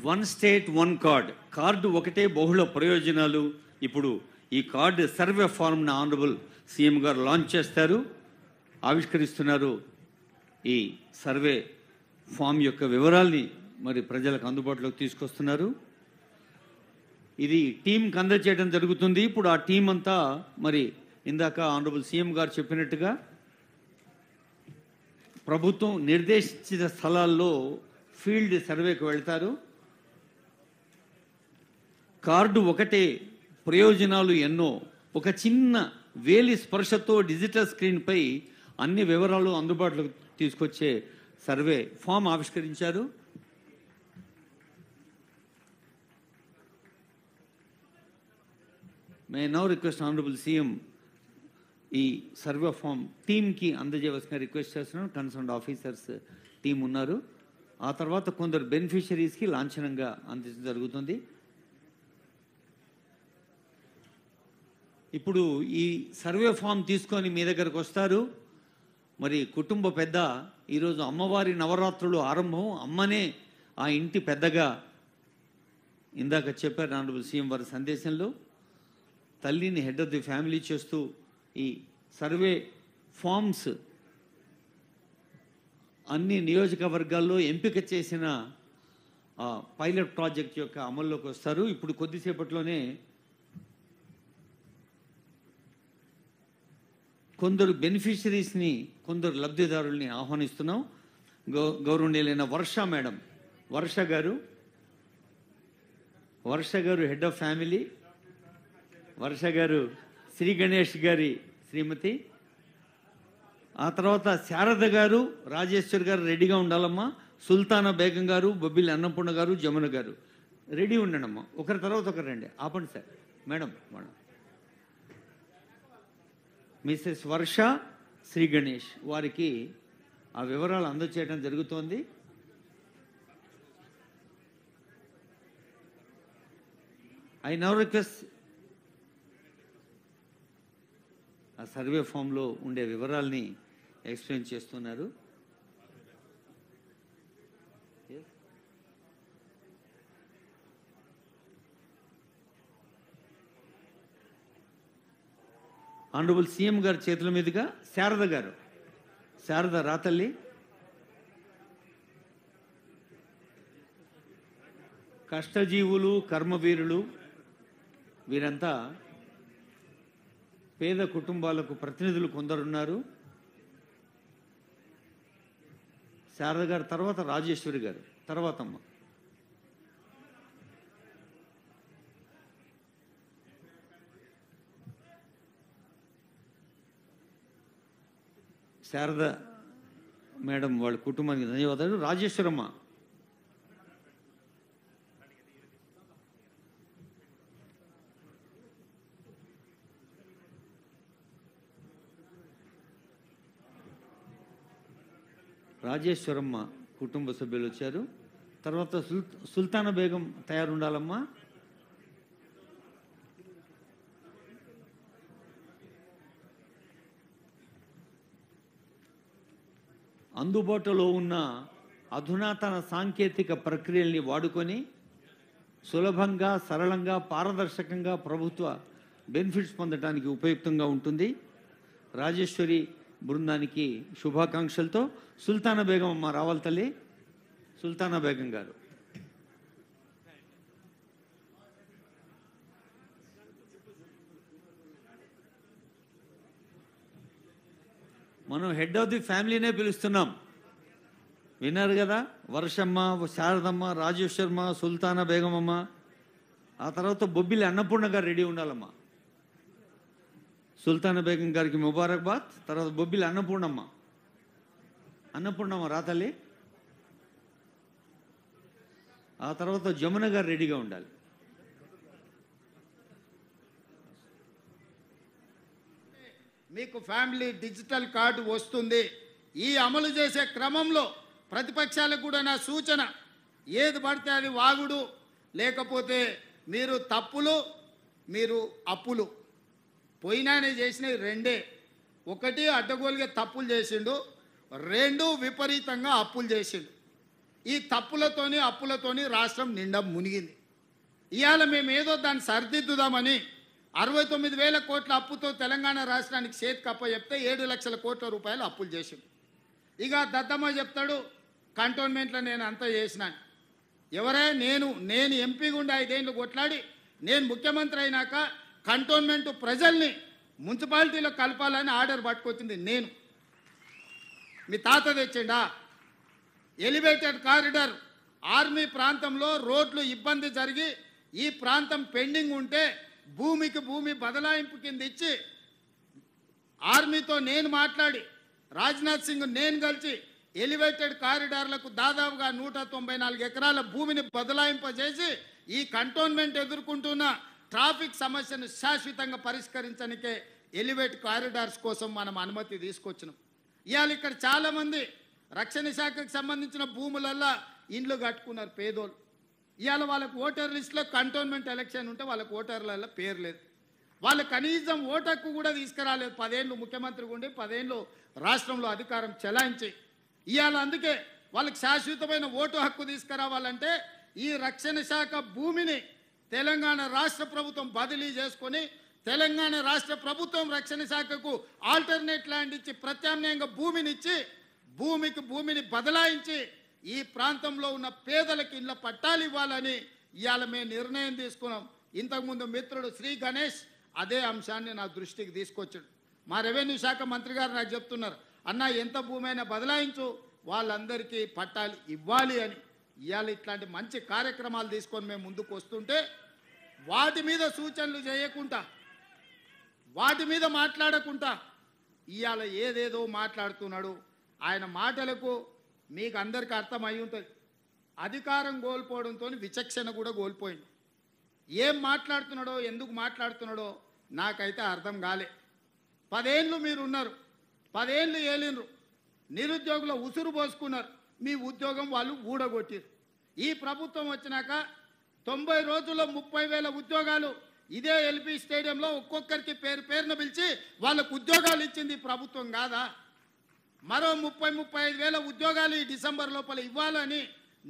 One state one card ఒకటే బహుళ ప్రయోజనాలు. ఇప్పుడు ఈ కార్డు సర్వే ఫార్మ్ని ఆనరబుల్ సీఎం గారు లాంచ్ చేస్తారు, ఆవిష్కరిస్తున్నారు. ఈ సర్వే ఫామ్ యొక్క వివరాల్ని మరి ప్రజలకు అందుబాటులోకి తీసుకొస్తున్నారు. ఇది టీంకి అందజేయడం జరుగుతుంది. ఇప్పుడు ఆ టీం అంతా మరి ఇందాక ఆనరబుల్ సీఎం గారు చెప్పినట్టుగా ప్రభుత్వం నిర్దేశించిన స్థలాల్లో ఫీల్డ్ సర్వేకి వెళ్తారు. కార్డు ఒకటే, ప్రయోజనాలు ఎన్నో. ఒక చిన్న వేలి స్పర్శతో డిజిటల్ స్క్రీన్పై అన్ని వివరాలు అందుబాటులోకి తీసుకొచ్చే సర్వే ఫామ్ ఆవిష్కరించారు. మే నౌ రిక్వెస్ట్ ఆనరబుల్ సీఎం ఈ సర్వే ఫామ్ టీంకి అందజేయవలసిన రిక్వెస్ట్ చేస్తున్నాను. కన్సర్న్ ఆఫీసర్స్ టీం ఉన్నారు. ఆ తర్వాత కొందరు బెనిఫిషరీస్కి లాంఛనంగా అందించడం జరుగుతుంది. ఇప్పుడు ఈ సర్వే ఫామ్ తీసుకొని మీ దగ్గరకు వస్తారు. మరి కుటుంబ పెద్ద ఈరోజు అమ్మవారి నవరాత్రులు ఆరంభం, అమ్మనే ఆ ఇంటి పెద్దగా ఇందాక చెప్పారు ఆనరబుల్ సీఎం వారి సందేశంలో. తల్లిని హెడ్ ఆఫ్ ది ఫ్యామిలీ చేస్తూ ఈ సర్వే ఫామ్స్ అన్ని నియోజకవర్గాల్లో ఎంపిక చేసిన పైలట్ ప్రాజెక్ట్ యొక్క అమల్లోకి వస్తారు. ఇప్పుడు కొద్దిసేపట్లోనే కొందరు బెనిఫిషరీస్ని, కొందరు లబ్ధిదారుల్ని ఆహ్వానిస్తున్నాం. గౌరవనీయులైన వర్ష మేడం, వర్ష గారు హెడ్ ఆఫ్ ఫ్యామిలీ, వర్ష గారు శ్రీ గణేష్ గారి శ్రీమతి, ఆ తర్వాత శారద గారు, రాజేశ్వర్ గారు రెడీగా ఉండాలమ్మా. సుల్తానా బేగం గారు, బొబ్బిలి అన్నపూర్ణ గారు, జమున గారు రెడీ ఉండండమ్మా. ఒకరి తర్వాత ఒకరు రండి. ఆపండి సార్. మేడం మిసెస్ వర్ష, శ్రీ గణేష్ వారికి ఆ వివరాలు అందజేయడం జరుగుతోంది. ఐ నౌ రిక్వెస్ట్ ఆ సర్వే ఫామ్లో ఉండే వివరాల్ని ఎక్స్ప్లెయిన్ చేస్తున్నారు. ఆనరబుల్ సీఎం గారి చేతుల మీదుగా శారద గారు, శారద రాతల్లి. కష్టజీవులు, కర్మవీరులు వీరంతా పేద కుటుంబాలకు ప్రతినిధులు కొందరున్నారు. శారద గారు తర్వాత రాజేశ్వరి గారు, తర్వాత అమ్మ. శారద మేడం వాళ్ళ కుటుంబానికి ధన్యవాదాలు. రాజేశ్వరమ్మ, రాజేశ్వరమ్మ కుటుంబ సభ్యులు వచ్చారు. తర్వాత సుల్తానా బేగం తయారుండాలమ్మా. అందుబాటులో ఉన్న అధునాతన సాంకేతిక ప్రక్రియల్ని వాడుకొని సులభంగా, సరళంగా, పారదర్శకంగా ప్రభుత్వ బెనిఫిట్స్ పొందడానికి ఉపయుక్తంగా ఉంటుంది. రాజేశ్వరి బృందానికి శుభాకాంక్షలతో సుల్తానా బేగం అమ్మ రావాలి తల్లి. సుల్తానా బేగం గారు. మనం హెడ్ ఆఫ్ ది ఫ్యామిలీనే పిలుస్తున్నాం. విన్నారు కదా, వర్షమ్మ, శారదమ్మ, రాజేశ్వరమ్మ, సుల్తానా బేగమమ్మ. ఆ తర్వాత బొబ్బిలి అన్నపూర్ణ గారు రెడీ ఉండాలమ్మా. సుల్తానా బేగం గారికి ముబారక్బాద్. తర్వాత బొబ్బిలి అన్నపూర్ణమ్మ, రాతల్లి. ఆ తర్వాత జమున గారు రెడీగా ఉండాలి. మీకు ఫ్యామిలీ డిజిటల్ కార్డు వస్తుంది. ఈ అమలు చేసే క్రమంలో ప్రతిపక్షాలకు కూడా నా సూచన, ఏది పడితే అది వాగుడు, లేకపోతే మీరు తప్పులు, మీరు అప్పులు. పోయినానే చేసినవి రెండే. ఒకటి అడ్డగోలుగా తప్పులు చేసిండు, రెండు విపరీతంగా అప్పులు చేసిండు. ఈ తప్పులతోని అప్పులతోని రాష్ట్రం నిండా మునిగింది. ఇవాళ మేము ఏదో దాన్ని సరిదిద్దుదామని 69,000 కోట్ల అప్పుతో తెలంగాణ రాష్ట్రానికి చేతికి అప్పచెప్తే 7 లక్షల కోట్ల రూపాయలు అప్పులు చేసింది. ఇక దద్దమ్మ చెప్తాడు కంటోన్మెంట్లో నేను అంతా చేసినాను. ఎవరే నేను ఎంపీ గుండా 5 ఏళ్ళు కొట్లాడి నేను ముఖ్యమంత్రి అయినాక కంటోన్మెంట్ ప్రజల్ని మున్సిపాలిటీలో కలపాలని ఆర్డర్ పట్టుకొచ్చింది నేను. మీ తాత తెచ్చిండా? ఎలివేటెడ్ కారిడార్ ఆర్మీ ప్రాంతంలో రోడ్లు ఇబ్బంది జరిగి ఈ ప్రాంతం పెండింగ్ ఉంటే భూమికి భూమి బదలాయింపు కింద ఇచ్చి ఆర్మీతో నేను మాట్లాడి రాజ్నాథ్ సింగ్ నేను కలిసి ఎలివేటెడ్ కారిడార్లకు దాదాపుగా 194 ఎకరాల భూమిని బదలాయింపజేసి ఈ కంటోన్మెంట్ ఎదుర్కొంటున్న ట్రాఫిక్ సమస్యను శాశ్వతంగా పరిష్కరించడానికే ఎలివేట్ కారిడార్స్ కోసం మనం అనుమతి తీసుకొచ్చినాం. ఇవాళ ఇక్కడ చాలామంది రక్షణ శాఖకు సంబంధించిన భూములల్లో ఇండ్లు కట్టుకున్నారు పేదోళ్ళు. ఇవాళ వాళ్ళకు ఓటర్ లిస్టులో కంటోన్మెంట్ ఎలక్షన్ ఉంటే వాళ్ళకు ఓటర్లలో పేరు లేదు. వాళ్ళు కనీసం ఓటు హక్కు కూడా తీసుకురాలేదు. 10 ఏళ్ళు ముఖ్యమంత్రిగా ఉండి 10 ఏళ్ళు రాష్ట్రంలో అధికారం చెలాయించి ఇవాళ అందుకే వాళ్ళకి శాశ్వతమైన ఓటు హక్కు తీసుకురావాలంటే ఈ రక్షణ శాఖ భూమిని తెలంగాణ రాష్ట్ర ప్రభుత్వం బదిలీ చేసుకొని తెలంగాణ రాష్ట్ర ప్రభుత్వం రక్షణ శాఖకు ఆల్టర్నేట్ ల్యాండ్ ఇచ్చి ప్రత్యామ్నాయంగా భూమినిచ్చి భూమికి భూమిని బదలాయించి ఈ ప్రాంతంలో ఉన్న పేదలకు ఇళ్ళ పట్టాలు ఇవ్వాలని ఇవాళ మేము నిర్ణయం తీసుకున్నాం. ఇంతకుముందు మిత్రుడు శ్రీ గణేష్ అదే అంశాన్ని నా దృష్టికి తీసుకొచ్చాడు. మా రెవెన్యూ శాఖ మంత్రి గారు నాకు చెప్తున్నారు, అన్న ఎంత భూమి అయినా బదలాయించు, వాళ్ళందరికీ పట్టాలు ఇవ్వాలి అని. ఇవాళ ఇట్లాంటి మంచి కార్యక్రమాలు తీసుకొని మేము ముందుకు వస్తుంటే వాటి మీద సూచనలు చేయకుండా వాటి మీద మాట్లాడకుండా ఇవాళ ఏదేదో మాట్లాడుతున్నాడు. ఆయన మాటలకు మీకు అందరికీ అర్థమై ఉంటుంది. అధికారం కోల్పోవడంతో విచక్షణ కూడా కోల్పోయింది. ఏం మాట్లాడుతున్నాడో ఎందుకు మాట్లాడుతున్నాడో నాకైతే అర్థం కాలే. 10 ఏళ్ళు మీరు ఉన్నారు, 10 ఏళ్ళు ఏలినరు, నిరుద్యోగుల ఉసురు పోసుకున్నారు, మీ ఉద్యోగం వాళ్ళు ఊడగొట్టారు. ఈ ప్రభుత్వం వచ్చినాక 90 రోజుల్లో 30,000 ఉద్యోగాలు ఇదే ఎల్బీ స్టేడియంలో ఒక్కొక్కరికి పేరున పిలిచి వాళ్ళకు ఉద్యోగాలు ఇచ్చింది ప్రభుత్వం కాదా? మరో 30-35,000 ఉద్యోగాలు ఈ డిసెంబర్ లోపల ఇవ్వాలని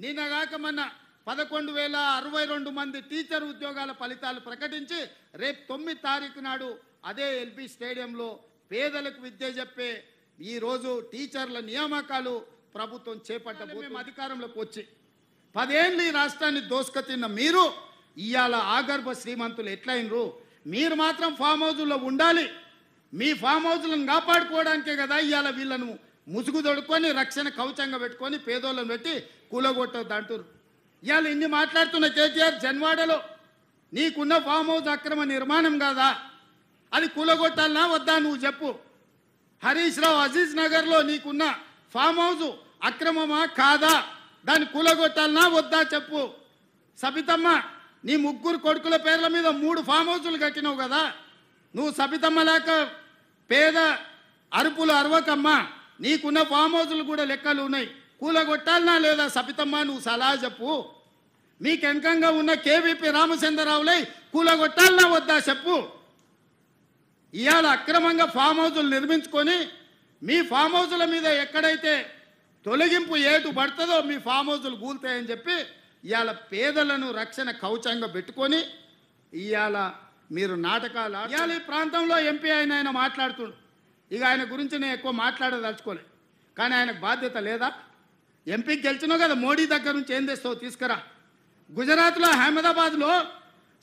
నిన్నగాక మొన్న 11,062 మంది టీచర్ ఉద్యోగాల ఫలితాలు ప్రకటించి రేపు 9 తారీఖు నాడు అదే ఎల్బీ స్టేడియంలో పేదలకు విద్య చెప్పే ఈరోజు టీచర్ల నియామకాలు ప్రభుత్వం చేపట్టబోతుంది. మేము అధికారంలోకి వచ్చి 10 ఏళ్ళు ఈ రాష్ట్రాన్ని దోసుకతిన్న మీరు ఇవాళ ఆగర్భ శ్రీమంతులు ఎట్లయినరు? మీరు మాత్రం ఫామ్ హౌజుల్లో ఉండాలి. మీ ఫామ్ హౌజులను కాపాడుకోవడానికే కదా ఇవాళ వీళ్ళను ముసుగు తొడుక్కొని రక్షణ కవచంగా పెట్టుకొని పేదోళ్ళను పెట్టి కూలగొట్టద్దు అంటారు. ఇవాళ ఇన్ని మాట్లాడుతున్న కేటీఆర్ జన్వాడలో నీకున్న ఫామ్ హౌస్ అక్రమ నిర్మాణం కాదా? అది కూలగొట్టాలనా వద్దా నువ్వు చెప్పు. హరీష్ రావు అజీజ్ నగర్లో నీకున్న ఫామ్ హౌస్ అక్రమమా కాదా? దాన్ని కూలగొట్టాలనా వద్దా చెప్పు. సబితమ్మ నీ 3 కొడుకుల పేర్ల మీద 3 ఫామ్ హౌసులు కట్టినావు కదా. నువ్వు సబితమ్మ లేక పేద అరుపులు అరవకమ్మా. నీకున్న ఫామ్ హౌసులు కూడా లెక్కలు ఉన్నాయి. కూలగొట్టాలనా లేదా సబితమ్మ నువ్వు సలహా చెప్పు. మీకు వెనకంగా ఉన్న కేవీపీ రామచంద్రరావులై కూలగొట్టాలనా వద్దా చెప్పు. ఇవాళ అక్రమంగా ఫామ్ హౌసులు నిర్మించుకొని మీ ఫామ్ హౌసుల మీద ఎక్కడైతే తొలగింపు ఏటు పడుతుందో మీ ఫామ్ హౌసులు కూలుతాయని చెప్పి ఇవాళ పేదలను రక్షణ కవచంగా పెట్టుకొని ఇవాళ మీరు నాటకాలు ఇవాళ ఈ ప్రాంతంలో ఎంపీ ఆయన మాట్లాడుతుండు. ఇక ఆయన గురించి నేను ఎక్కువ మాట్లాడదలుచుకోలే. కానీ ఆయనకు బాధ్యత లేదా? ఎంపీకి గెలిచినావు కదా, మోడీ దగ్గర నుంచి ఏం తెస్తావు తీసుకురా. గుజరాత్లో అహ్మదాబాద్లో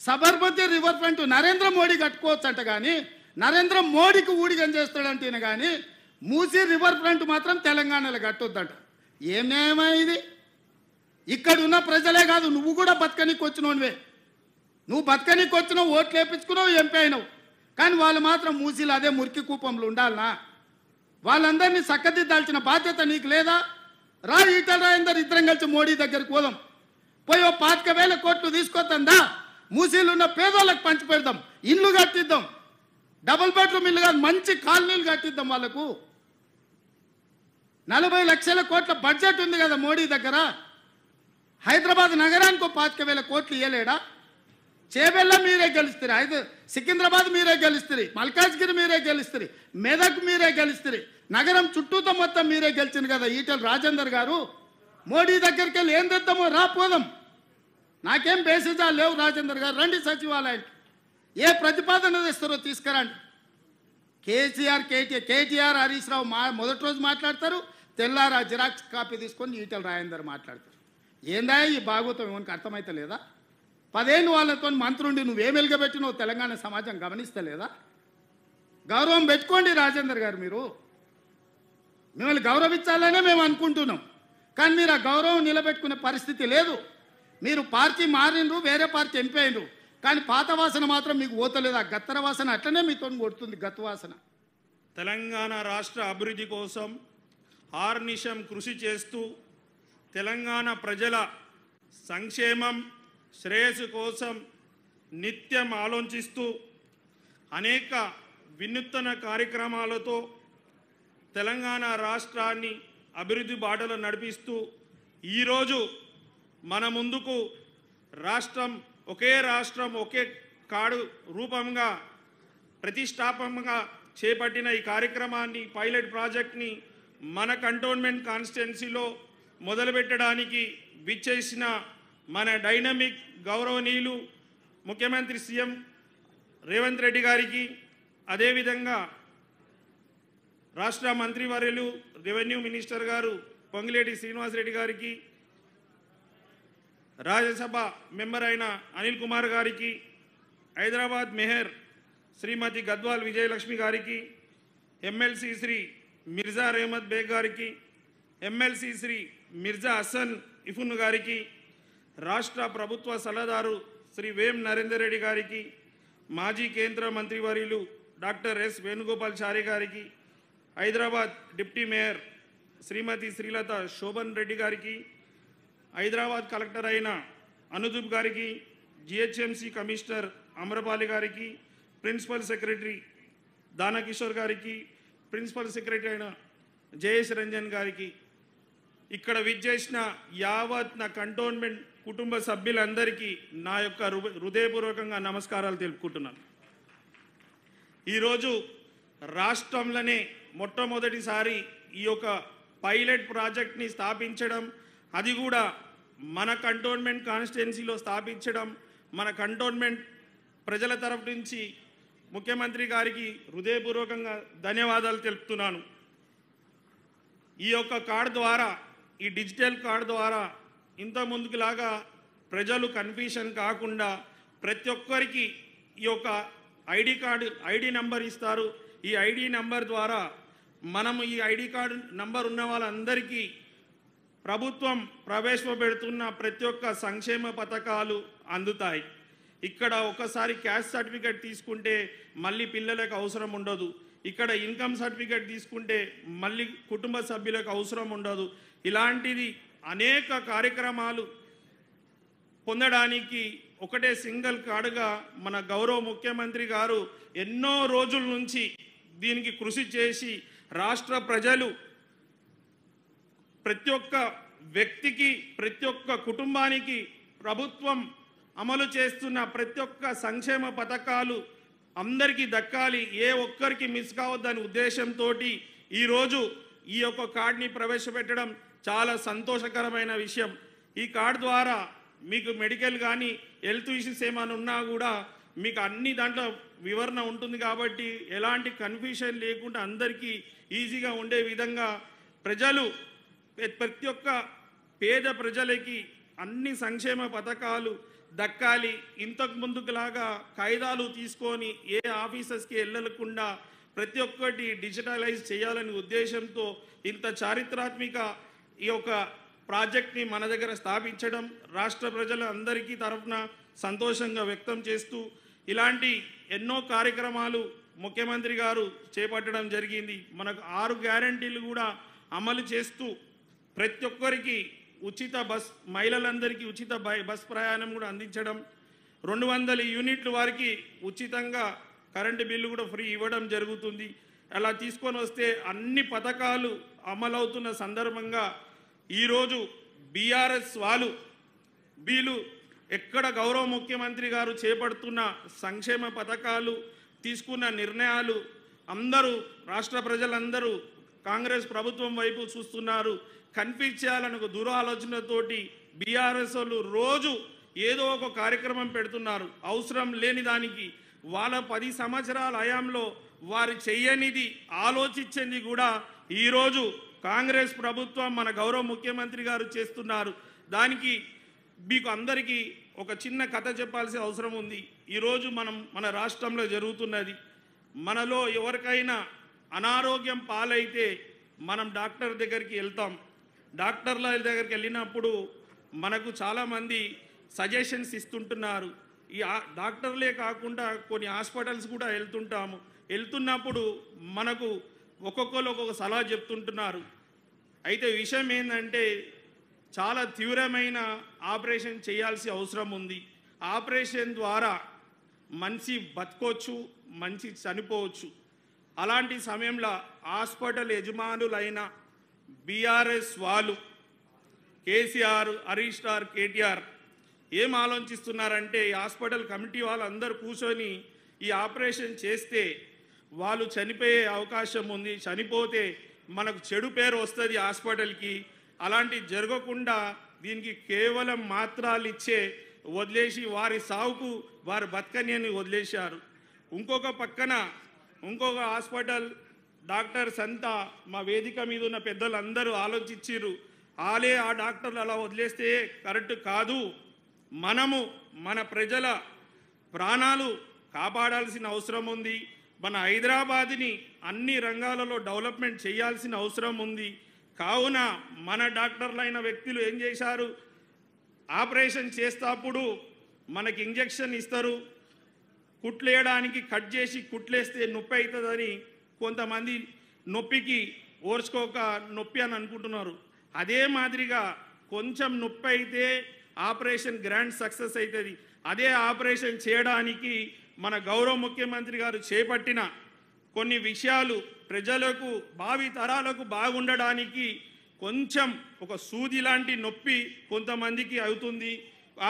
సబర్మతి రివర్ ఫ్రంట్ నరేంద్ర మోడీ కట్టుకోవచ్చు అంట, కానీ నరేంద్ర మోడీకి ఊడిగం చేస్తాడంటేనే కానీ మూసీ రివర్ ఫ్రంట్ మాత్రం తెలంగాణలో కట్టొద్దంట. ఏం న్యాయమా ఇది? ఇక్కడ ఉన్న ప్రజలే కాదు, నువ్వు కూడా బతకనీకి వచ్చినోనివే. నువ్వు బతకనీకి వచ్చినావు, ఓట్లు వేయించుకున్నావు, ఎంపీ అయినావు. కానీ వాళ్ళు మాత్రం మూసీలు అదే మురికి కూపంలో ఉండాలనా? వాళ్ళందరినీ చక్కదిద్దాల్సిన బాధ్యత నీకు లేదా? రా ఈటల రాజేందర్ ఇద్దరం కలిసి మోడీ దగ్గరికి పోదాం. పోయి 25,000 కోట్లు తీసుకొద్దా, మూసీలు ఉన్న పేదోళ్ళకి పంచి పెడదాం, ఇల్లు కట్టిద్దాం, డబుల్ బెడ్రూమ్ ఇల్లు కాదు మంచి కాలనీలు కట్టిద్దాం వాళ్ళకు. 40 లక్షల కోట్ల బడ్జెట్ ఉంది కదా మోడీ దగ్గర. హైదరాబాద్ నగరానికి 25,000 కోట్లు ఇవ్వలేడా? చేబెల్ల మీరే గెలుస్తారు, సికింద్రాబాద్ మీరే గెలుస్తారు, మల్కాజ్గిరి మీరే గెలుస్తారు, మెదక్ మీరే గెలుస్తారు, నగరం చుట్టూతో మొత్తం మీరే గెలిచింది కదా ఈటల రాజేందర్ గారు. మోడీ దగ్గరికి వెళ్ళి ఏం తెద్దామో రాపోదాం. నాకేం బేసిజా లేవు. రాజేందర్ గారు రండి సచివాలయానికి, ఏ ప్రతిపాదన తెస్తారో తీసుకురండి. కేటీఆర్ హరీష్ రావు మొదటి రోజు మాట్లాడతారు, తెల్లారా జిరాక్స్ కాపీ తీసుకొని ఈటల రాజేందర్ మాట్లాడతారు. ఏందా ఈ భాగవతం ఏమనికి అర్థమైతే లేదా? 10 ఏళ్ళు వాళ్ళతో మంత్రుండి నువ్వేం వెలుగబెట్టినో తెలంగాణ సమాజం గమనిస్తలేదా? గౌరవం పెట్టుకోండి రాజేందర్ గారు. మీరు మిమ్మల్ని గౌరవించాలనే మేము అనుకుంటున్నాం, కానీ మీరు ఆ గౌరవం నిలబెట్టుకునే పరిస్థితి లేదు. మీరు పార్టీ మారినరు, వేరే పార్టీ ఎంపీ అయినరు, కానీ పాత వాసన మాత్రం మీకు పోతలేదు. ఆ గత్తర వాసన అట్లనే మీతో కొడుతుంది, గత్తు వాసన. తెలంగాణ రాష్ట్ర అభివృద్ధి కోసం ఆర్నిశం కృషి చేస్తూ తెలంగాణ ప్రజల సంక్షేమం శ్రేయస్సు కోసం నిత్యం ఆలోచిస్తూ అనేక వినూత్న కార్యక్రమాలతో తెలంగాణ రాష్ట్రాన్ని అభివృద్ధి బాటలో నడిపిస్తూ ఈరోజు మన ముందుకు ఒకే రాష్ట్రం ఒకే కార్డు రూపంగా ప్రతిష్టాపకంగా చేపట్టిన ఈ కార్యక్రమాన్ని, పైలట్ ప్రాజెక్ట్ని మన కంటోన్మెంట్ కాన్స్టిట్యున్సీలో మొదలుపెట్టడానికి విచ్చేసిన మన డైనమిక్ గౌరవనీయులు ముఖ్యమంత్రి సీఎం రేవంత్ రెడ్డి గారికి, అదేవిధంగా రాష్ట్ర మంత్రివర్యులు రెవెన్యూ మినిస్టర్ గారు పొంగిలేటి శ్రీనివాసరెడ్డి గారికి, రాజ్యసభ మెంబర్ అయిన అనిల్ కుమార్ గారికి, హైదరాబాద్ మేయర్ శ్రీమతి గద్వాల్ విజయలక్ష్మి గారికి, ఎమ్మెల్సీ శ్రీ మిర్జా రెహమద్ బేగ్ గారికి, ఎమ్మెల్సీ శ్రీ మిర్జా హసన్ ఇఫున్ గారికి, రాష్ట్ర ప్రభుత్వ సలహాదారు శ్రీ వేం నరేందర్ రెడ్డి గారికి, మాజీ కేంద్ర మంత్రివర్యులు డాక్టర్ ఎస్ వేణుగోపాల్చారి గారికి, హైదరాబాద్ డిప్యూటీ మేయర్ శ్రీమతి శ్రీలత శోభన్ రెడ్డి గారికి, హైదరాబాద్ కలెక్టర్ అయిన అనుదూప్ గారికి, జిహెచ్ఎంసీ కమిషనర్ అమరపాలి గారికి, ప్రిన్సిపల్ సెక్రటరీ దానకిషోర్ గారికి, ప్రిన్సిపల్ సెక్రటరీ అయిన జయేష్ రంజన్ గారికి, ఇక్కడ విచ్చేసిన యావత్ నా కంటోన్మెంట్ కుటుంబ సభ్యులందరికీ నా యొక్క హృదయపూర్వకంగా నమస్కారాలు తెలుపుకుంటున్నాను. ఈరోజు రాష్ట్రంలోనే మొట్టమొదటిసారి ఈ యొక్క పైలట్ ప్రాజెక్ట్ని స్థాపించడం, అది కూడా మన కంటోన్మెంట్ కాన్స్టిట్యున్సీలో స్థాపించడం, మన కంటోన్మెంట్ ప్రజల తరఫు నుంచి ముఖ్యమంత్రి గారికి హృదయపూర్వకంగా ధన్యవాదాలు తెలుపుతున్నాను. ఈ యొక్క కార్డు ద్వారా, ఈ డిజిటల్ కార్డు ద్వారా ఇంత ముందుకులాగా ప్రజలు కన్ఫ్యూషన్ కాకుండా ప్రతి ఒక్కరికి ఈ యొక్క ఐడి నంబర్ ఇస్తారు. ఈ ఐడి నంబర్ ద్వారా మనము ఈ ఐడి కార్డు నంబర్ ఉన్న వాళ్ళందరికీ ప్రభుత్వం ప్రవేశపెడుతున్న ప్రతి ఒక్క సంక్షేమ పథకాలు అందుతాయి. ఇక్కడ ఒకసారి క్యాస్ట్ సర్టిఫికేట్ తీసుకుంటే మళ్ళీ పిల్లలకు అవసరం ఉండదు. ఇక్కడ ఇన్కమ్ సర్టిఫికేట్ తీసుకుంటే మళ్ళీ కుటుంబ సభ్యులకు అవసరం ఉండదు. ఇలాంటిది అనేక కార్యక్రమాలు పొందడానికి ఒకటే సింగిల్ కార్డుగా మన గౌరవ ముఖ్యమంత్రి గారు ఎన్నో రోజుల నుంచి దీనికి కృషి చేసి రాష్ట్ర ప్రజలు ప్రతి ఒక్క వ్యక్తికి, ప్రతి ఒక్క కుటుంబానికి ప్రభుత్వం అమలు చేస్తున్న ప్రతి ఒక్క సంక్షేమ పథకాలు అందరికీ దక్కాలి, ఏ ఒక్కరికి మిస్ కావద్దనే ఉద్దేశంతో ఈరోజు ఈ యొక్క కార్డుని ప్రవేశపెట్టడం చాలా సంతోషకరమైన విషయం. ఈ కార్డు ద్వారా మీకు మెడికల్ కానీ హెల్త్ ఇష్యూస్ ఏమైనా ఉన్నా కూడా మీకు అన్ని దాంట్లో వివరణ ఉంటుంది కాబట్టి ఎలాంటి కన్ఫ్యూషన్ లేకుండా అందరికీ ఈజీగా ఉండే విధంగా ప్రజలు, ప్రతి ఒక్క పేద ప్రజలకి అన్ని సంక్షేమ పథకాలు దక్కాలి. ఇంతకు ముందుకులాగా కాయిదాలు తీసుకొని ఏ ఆఫీసర్స్కి వెళ్ళకుండా ప్రతి ఒక్కటి డిజిటలైజ్ చేయాలనే ఉద్దేశంతో ఇంత చారిత్రాత్మక ఈ యొక్క ప్రాజెక్ట్ని మన దగ్గర స్థాపించడం రాష్ట్ర ప్రజల అందరికీ తరఫున సంతోషంగా వ్యక్తం చేస్తూ ఇలాంటి ఎన్నో కార్యక్రమాలు ముఖ్యమంత్రి గారు చేపట్టడం జరిగింది. మనకు 6 గ్యారంటీలు కూడా అమలు చేస్తూ ప్రతి ఒక్కరికి ఉచిత బస్, మహిళలందరికీ ఉచిత బస్ ప్రయాణం కూడా అందించడం, 200 యూనిట్లు వారికి ఉచితంగా కరెంటు బిల్లు కూడా ఫ్రీ ఇవ్వడం జరుగుతుంది. అలా తీసుకొని వస్తే అన్ని పథకాలు అమలవుతున్న సందర్భంగా ఈరోజు బీఆర్ఎస్ వీళ్ళు ఎక్కడ గౌరవ ముఖ్యమంత్రి గారు చేపడుతున్న సంక్షేమ పథకాలు, తీసుకున్న నిర్ణయాలు అందరూ రాష్ట్ర ప్రజలందరూ కాంగ్రెస్ ప్రభుత్వం వైపు చూస్తున్నారు. కన్ఫ్యూజ్ చేయాలని ఒక దురాలోచనతోటి బీఆర్ఎస్ వాళ్ళు రోజు ఏదో ఒక కార్యక్రమం పెడుతున్నారు. అవసరం లేని దానికి వాళ్ళ 10 సంవత్సరాల హయాంలో వారు చెయ్యనిది ఆలోచించింది కూడా ఈరోజు కాంగ్రెస్ ప్రభుత్వం మన గౌరవ ముఖ్యమంత్రి గారు చేస్తున్నారు. దానికి మీకు అందరికీ ఒక చిన్న కథ చెప్పాల్సిన అవసరం ఉంది. ఈరోజు మన రాష్ట్రంలో జరుగుతున్నది, మనలో ఎవరికైనా అనారోగ్యం పాలైతే మనం డాక్టర్ దగ్గరికి వెళ్తాం. డాక్టర్ల దగ్గరికి వెళ్ళినప్పుడు మనకు చాలామంది సజెషన్స్ ఇస్తుంటున్నారు. ఈ డాక్టర్లే కాకుండా కొన్ని హాస్పిటల్స్ కూడా వెళ్తున్నప్పుడు మనకు ఒక్కొక్కరు ఒక్కొక్క సలహా చెప్తుంటున్నారు. అయితే విషయం ఏంటంటే చాలా తీవ్రమైన ఆపరేషన్ చేయాల్సిన అవసరం ఉంది. ఆపరేషన్ ద్వారా మనిషి బతకొచ్చు, మనిషి చనిపోవచ్చు. అలాంటి సమయంలో హాస్పిటల్ యజమానులైన బీఆర్ఎస్ వాళ్ళు, కేసీఆర్, హరీష్ రావు, కేటీఆర్ ఏం ఆలోచిస్తున్నారంటే ఈ హాస్పిటల్ కమిటీ వాళ్ళందరూ కూర్చొని ఈ ఆపరేషన్ చేస్తే వాళ్ళు చనిపోయే అవకాశం ఉంది, చనిపోతే మనకు చెడు పేరు వస్తుంది హాస్పిటల్కి. అలాంటి జరగకుండా దీనికి కేవలం మాత్రలు ఇచ్చే వదిలేసి వారి సావుకు వారి బతకని వదిలేశారు. ఇంకొక పక్కన ఇంకొక హాస్పిటల్ డాక్టర్స్ అంతా మా వేదిక మీద ఉన్న పెద్దలు అందరూ ఆలోచించారు. ఆ డాక్టర్లు అలా వదిలేస్తే కరెక్ట్ కాదు, మనము మన ప్రజల ప్రాణాలు కాపాడాల్సిన అవసరం ఉంది. మన హైదరాబాద్ని అన్ని రంగాలలో డెవలప్మెంట్ చేయాల్సిన అవసరం ఉంది. కావున మన డాక్టర్లైన వ్యక్తులు ఏం చేశారు, ఆపరేషన్ చేసేటప్పుడు మనకి ఇంజెక్షన్ ఇస్తారు, కుట్లేయడానికి కట్ చేసి కుట్లేస్తే నొప్పి అవుతుందని కొంతమంది నొప్పికి ఓర్చుకోక నొప్పి అని అనుకుంటున్నారు. అదే మాదిరిగా కొంచెం నొప్పి అయితే ఆపరేషన్ గ్రాండ్ సక్సెస్ అవుతుంది. అదే ఆపరేషన్ చేయడానికి మన గౌరవ ముఖ్యమంత్రి గారు చేపట్టిన కొన్ని విషయాలు ప్రజలకు భావి తరాలకు బాగుండడానికి కొంచెం ఒక సూది లాంటి నొప్పి కొంతమందికి అవుతుంది.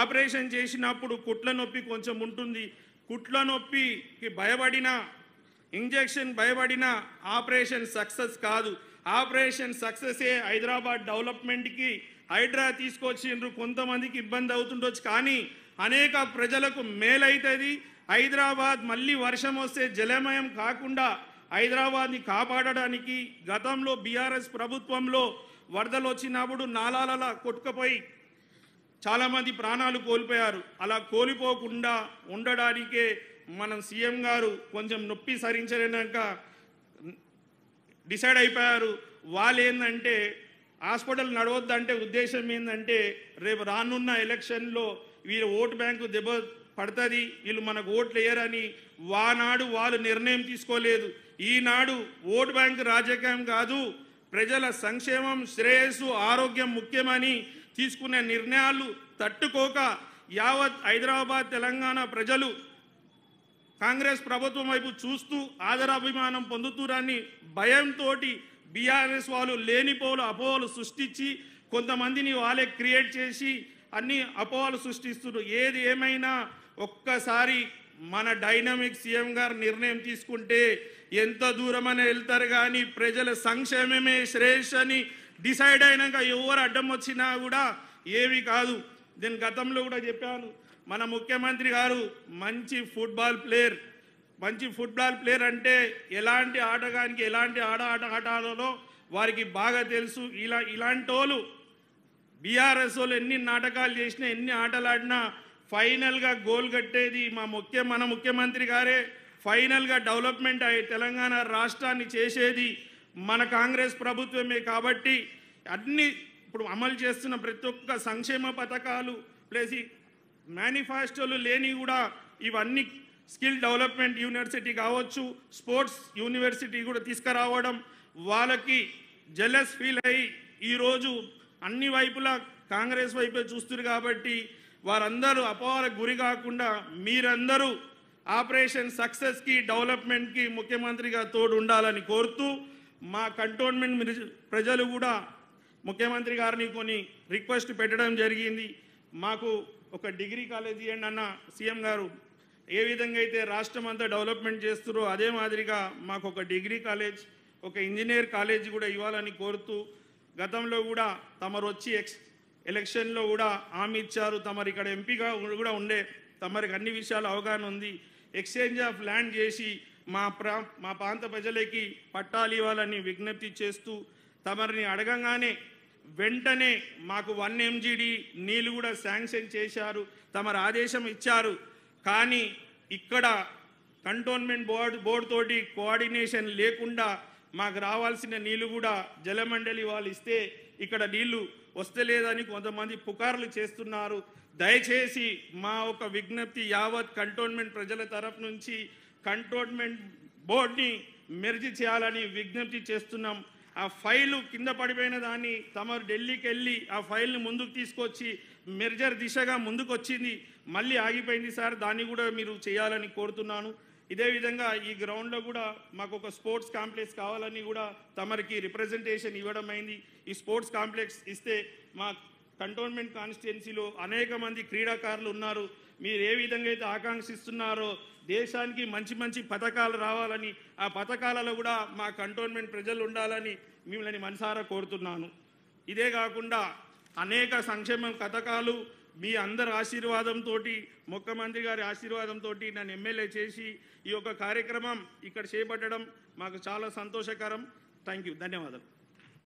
ఆపరేషన్ చేసినప్పుడు కుట్ల నొప్పి కొంచెం ఉంటుంది. కుట్ల నొప్పికి భయపడిన, ఇంజెక్షన్ భయపడిన ఆపరేషన్ సక్సెస్ కాదు. ఆపరేషన్ సక్సెసే హైదరాబాద్ డెవలప్మెంట్కి హైడ్రా తీసుకొచ్చిండ్రు. కొంతమందికి ఇబ్బంది అవుతుండొచ్చు, కానీ అనేక ప్రజలకు మేలైతుంది. హైదరాబాద్ మళ్ళీ వర్షం వస్తే జలమయం కాకుండా హైదరాబాద్ని కాపాడడానికి గతంలో బీఆర్ఎస్ ప్రభుత్వంలో వరదలు వచ్చినప్పుడు నాలాలలా కొట్టుకుపోయి చాలామంది ప్రాణాలు కోల్పోయారు. అలా కోల్పోకుండా ఉండడానికే మనం సీఎం గారు కొంచెం నొప్పి సరించలేక డిసైడ్ అయిపోయారు. వాళ్ళు ఏంటంటే హాస్పిటల్ నడవద్దంటే ఉద్దేశం ఏంటంటే రేపు రానున్న ఎలక్షన్లో వీళ్ళ ఓటు బ్యాంకు దెబ్బ పడుతుంది, వీళ్ళు మనకు ఓట్లు వేయరని వానాడు వాళ్ళు నిర్ణయం తీసుకోలేదు. ఈనాడు ఓటు బ్యాంకు రాజకీయం కాదు, ప్రజల సంక్షేమం, శ్రేయస్సు, ఆరోగ్యం ముఖ్యమని తీసుకునే నిర్ణయాలు తట్టుకోక యావత్ హైదరాబాద్, తెలంగాణ ప్రజలు కాంగ్రెస్ ప్రభుత్వం వైపు చూస్తూ ఆదరాభిమానం పొందుతురని భయంతో బీఆర్ఎస్ వాళ్ళు లేనిపోలు అపోహలు సృష్టించి కొంతమందిని వాళ్ళే క్రియేట్ చేసి అన్ని అపోహలు సృష్టిస్తున్నారు. ఏది ఏమైనా ఒక్కసారి మన డైనమిక్ సీఎం గారు నిర్ణయం తీసుకుంటే ఎంత దూరమైనా వెళ్తారు, కానీ ప్రజల సంక్షేమమే శ్రేయస్సు అని డిసైడ్ అయినాక ఎవరు అడ్డం వచ్చినా కూడా ఏవి కాదు. నేను గతంలో కూడా చెప్పాను, మన ముఖ్యమంత్రి గారు మంచి ఫుట్బాల్ ప్లేయర్ అంటే ఎలాంటి ఆటగానికి ఎలాంటి ఆడాలో వారికి బాగా తెలుసు. ఇలాంటి వాళ్ళు బీఆర్ఎస్ వాళ్ళు ఎన్ని నాటకాలు చేసినా, ఎన్ని ఆటలు ఆడినా ఫైనల్గా గోల్ కట్టేది మన ముఖ్యమంత్రి గారే. ఫైనల్గా డెవలప్మెంట్ తెలంగాణ రాష్ట్రాన్ని చేసేది మన కాంగ్రెస్ ప్రభుత్వమే. కాబట్టి అన్ని ఇప్పుడు అమలు చేస్తున్న ప్రతి ఒక్క సంక్షేమ పథకాలు ప్లస్ మేనిఫెస్టోలు లేని కూడా ఇవన్నీ స్కిల్ డెవలప్మెంట్ యూనివర్సిటీ కావచ్చు, స్పోర్ట్స్ యూనివర్సిటీ కూడా తీసుకురావడం, వాళ్ళకి జెలస్ ఫీల్ అయ్యి ఈరోజు అన్ని వైపులా కాంగ్రెస్ వైపే చూస్తున్నారు. కాబట్టి వారందరూ అపోహలకు గురి కాకుండా మీరందరూ ఆపరేషన్ సక్సెస్కి, డెవలప్మెంట్కి ముఖ్యమంత్రిగా తోడు ఉండాలని కోరుతూ మా కంటోన్మెంట్ ప్రజలు కూడా ముఖ్యమంత్రి గారిని కొన్ని రిక్వెస్ట్ పెట్టడం జరిగింది. మాకు ఒక డిగ్రీ కాలేజ్ ఇవ్వండి అన్న సీఎం గారు. ఏ విధంగా అయితే రాష్ట్రం అంతా డెవలప్మెంట్ చేస్తారో అదే మాదిరిగా మాకు ఒక డిగ్రీ కాలేజ్, ఒక ఇంజనీర్ కాలేజ్ కూడా ఇవ్వాలని కోరుతూ గతంలో కూడా తమరు వచ్చి ఎలక్షన్లో కూడా హామీ ఇచ్చారు. తమరు ఇక్కడ ఎంపీగా కూడా ఉండే తమరికి అన్ని విషయాలు అవగాహన ఉంది. ఎక్స్చేంజ్ ఆఫ్ ల్యాండ్ చేసి మా ప్రాంత ప్రజలకి పట్టాలు ఇవ్వాలని విజ్ఞప్తి చేస్తూ తమరిని అడగంగానే వెంటనే మాకు 1 MGD నీళ్ళు కూడా శాంక్షన్ చేశారు. తమరు ఆదేశం ఇచ్చారు. కానీ ఇక్కడ కంటోన్మెంట్ బోర్డు తోటి కోఆర్డినేషన్ లేకుండా మాకు రావాల్సిన నీళ్లు కూడా జలమండలి వాళ్ళు ఇస్తే ఇక్కడ నీళ్లు వస్తలేదని కొంతమంది పుకార్లు చేస్తున్నారు. దయచేసి మా ఒక విజ్ఞప్తి యావత్ కంటోన్మెంట్ ప్రజల తరఫు నుంచి కంటోన్మెంట్ బోర్డుని మెర్జ్ చేయాలని విజ్ఞప్తి చేస్తున్నాం. ఆ ఫైలు కింద పడిపోయిన దాన్ని తమరు ఢిల్లీకి వెళ్ళి ఆ ఫైల్ని ముందుకు తీసుకొచ్చి మెర్జర్ దిశగా ముందుకు వచ్చింది, మళ్ళీ ఆగిపోయింది సార్. దాన్ని కూడా మీరు చేయాలని కోరుతున్నాను. ఇదే విధంగా ఈ గ్రౌండ్లో కూడా మాకు ఒక స్పోర్ట్స్ కాంప్లెక్స్ కావాలని కూడా తమరికి రిప్రజెంటేషన్ ఇవ్వడం అయింది. ఈ స్పోర్ట్స్ కాంప్లెక్స్ ఇస్తే మా కంటోన్మెంట్ కాన్స్టిట్యున్సీలో అనేక మంది క్రీడాకారులు ఉన్నారు. మీరు ఏ విధంగా అయితే ఆకాంక్షిస్తున్నారో దేశానికి మంచి మంచి పథకాలు రావాలని, ఆ పథకాలలో కూడా మా కంటోన్మెంట్ ప్రజలు ఉండాలని మిమ్మల్ని మనసారా కోరుతున్నాను. ఇదే కాకుండా అనేక సంక్షేమ పథకాలు మీ అందరి ఆశీర్వాదంతో, ముఖ్యమంత్రి గారి ఆశీర్వాదంతో నన్ను ఎమ్మెల్యే చేసి ఈ యొక్క కార్యక్రమం ఇక్కడ చేపట్టడం మాకు చాలా సంతోషకరం. Thank you. ధన్యవాదాలు.